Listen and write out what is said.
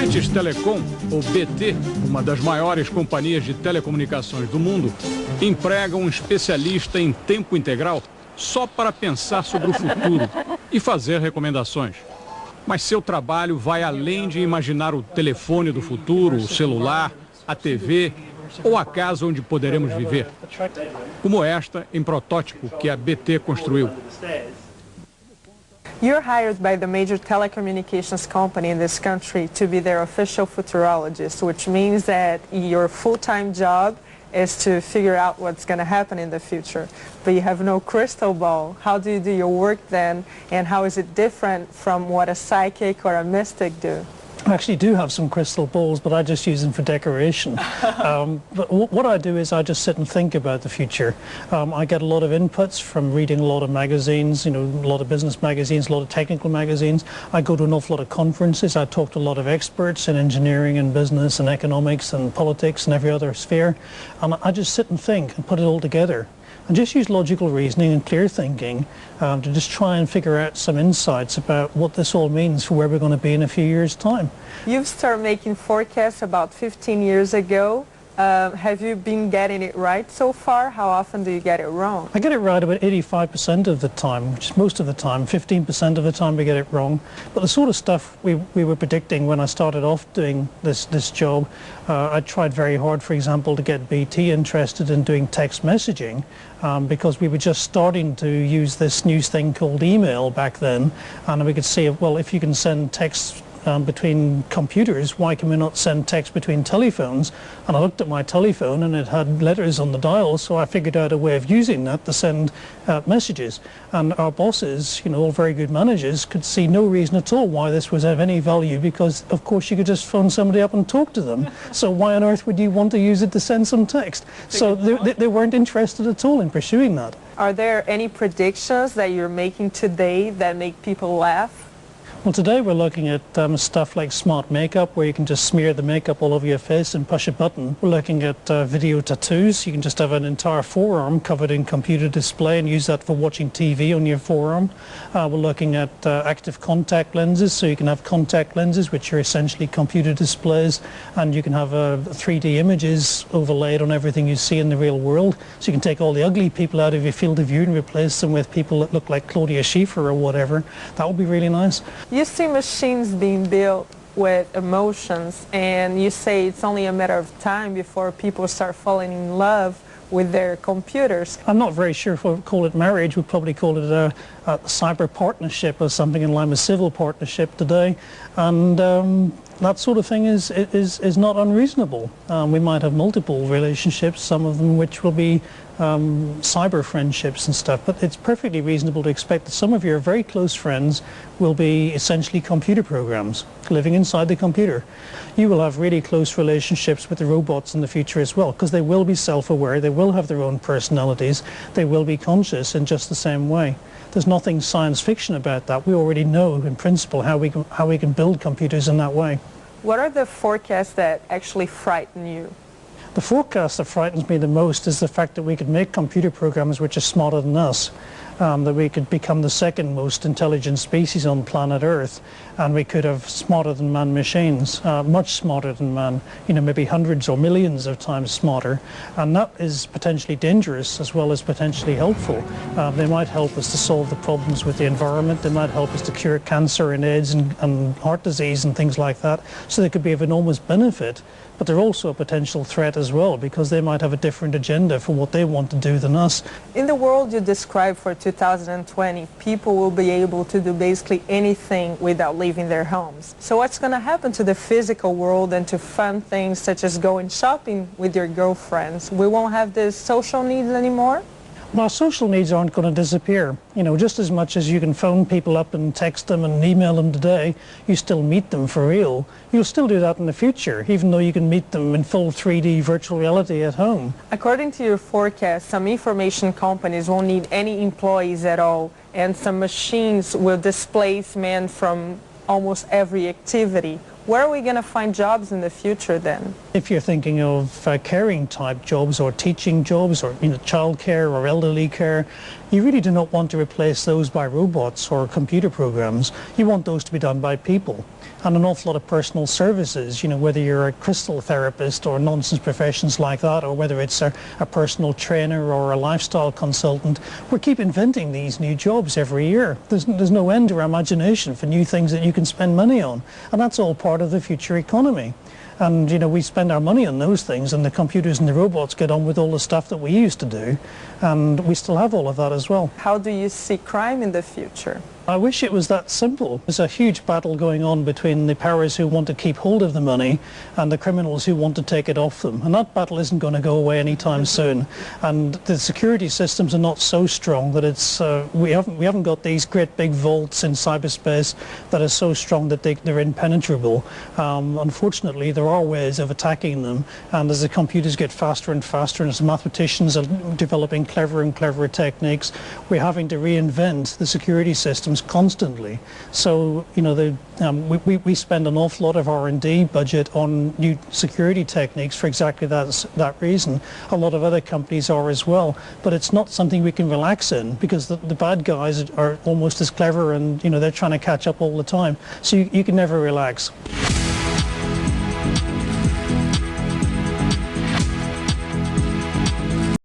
British Telecom, ou BT, uma das maiores companhias de telecomunicações do mundo, emprega um especialista em tempo integral só para pensar sobre o futuro e fazer recomendações. Mas seu trabalho vai além de imaginar o telefone do futuro, o celular, a TV ou a casa onde poderemos viver. Como esta em protótipo que a BT construiu. You're hired by the major telecommunications company in this country to be their official futurologist, which means that your full-time job is to figure out what's going to happen in the future. But you have no crystal ball. How do you do your work then, and how is it different from what a psychic or a mystic do? I actually do have some crystal balls, but I just use them for decoration. But what I do is I just sit and think about the future. I get a lot of inputs from reading a lot of magazines, a lot of business magazines, a lot of technical magazines. I go to an awful lot of conferences. I talk to a lot of experts in engineering and business and economics and politics and every other sphere. And I just sit and think and put it all together. And just use logical reasoning and clear thinking to just try and figure out some insights about what this all means for where we're going to be in a few years' time. You've started making forecasts about 15 years ago. Have you been getting it right so far? How often do you get it wrong? I get it right about 85% of the time, which is most of the time. 15% of the time we get it wrong. But the sort of stuff we were predicting when I started off doing this job, I tried very hard, for example, to get BT interested in doing text messaging because we were just starting to use this new thing called email back then. And we could see, well, if you can send text between computers, why can we not send text between telephones? And I looked at my telephone and it had letters on the dial, so I figured out a way of using that to send messages. And our bosses, all very good managers, could see no reason at all why this was of any value, because of course you could just phone somebody up and talk to them. So why on earth would you want to use it to send some text? So they weren't interested at all in pursuing that. Are there any predictions that you're making today that make people laugh? Well, today we're looking at stuff like smart makeup, where you can just smear the makeup all over your face and push a button. We're looking at video tattoos. You can just have an entire forearm covered in computer display and use that for watching TV on your forearm. We're looking at active contact lenses, so you can have contact lenses which are essentially computer displays, and you can have 3D images overlaid on everything you see in the real world. So you can take all the ugly people out of your field of view and replace them with people that look like Claudia Schiffer or whatever. That would be really nice. You see machines being built with emotions, and you say it's only a matter of time before people start falling in love with their computers. I'm not very sure if we'll call it marriage. We'd probably call it a cyber partnership or something in line with civil partnership today. And that sort of thing is not unreasonable. We might have multiple relationships, some of them which will be cyber friendships and stuff, but it's perfectly reasonable to expect that some of your very close friends will be essentially computer programs living inside the computer. You will have really close relationships with the robots in the future as well, because they will be self-aware, they will have their own personalities, they will be conscious in just the same way. There's nothing science fiction about that. We already know in principle how we can build computers in that way. What are the forecasts that actually frighten you? The forecast that frightens me the most is the fact that we could make computer programs which are smarter than us, that we could become the second most intelligent species on planet Earth, and we could have smarter than man machines, much smarter than man, maybe hundreds or millions of times smarter, and that is potentially dangerous as well as potentially helpful. They might help us to solve the problems with the environment, they might help us to cure cancer and AIDS and heart disease and things like that, so they could be of enormous benefit. But they're also a potential threat as well, because they might have a different agenda for what they want to do than us. In the world you describe for 2020, people will be able to do basically anything without leaving their homes. So what's going to happen to the physical world and to fun things such as going shopping with your girlfriends? We won't have the social needs anymore? Well, our social needs aren't going to disappear. Just as much as you can phone people up and text them and email them today, you still meet them for real. You'll still do that in the future, even though you can meet them in full 3D virtual reality at home. According to your forecast, some information companies won't need any employees at all, and some machines will displace men from almost every activity. Where are we going to find jobs in the future then? If you're thinking of caring type jobs or teaching jobs or childcare or elderly care, you really do not want to replace those by robots or computer programs. You want those to be done by people. And an awful lot of personal services, whether you're a crystal therapist or nonsense professions like that, or whether it's a personal trainer or a lifestyle consultant, we keep inventing these new jobs every year. There's no end to our imagination for new things that you can spend money on. And that's all part of the future economy. And, we spend our money on those things, and the computers and the robots get on with all the stuff that we used to do, and we still have all of that as well. How do you see crime in the future? I wish it was that simple. There's a huge battle going on between the powers who want to keep hold of the money and the criminals who want to take it off them. And that battle isn't going to go away anytime soon. And the security systems are not so strong that it's we haven't got these great big vaults in cyberspace that are so strong that they're impenetrable. Unfortunately, there are ways of attacking them. And as the computers get faster and faster, and as mathematicians are developing cleverer and cleverer techniques, we're having to reinvent the security systems constantly. So, we spend an awful lot of R&D budget on new security techniques for exactly that reason. A lot of other companies are as well, but it's not something we can relax in, because the bad guys are almost as clever, and they're trying to catch up all the time. So you can never relax.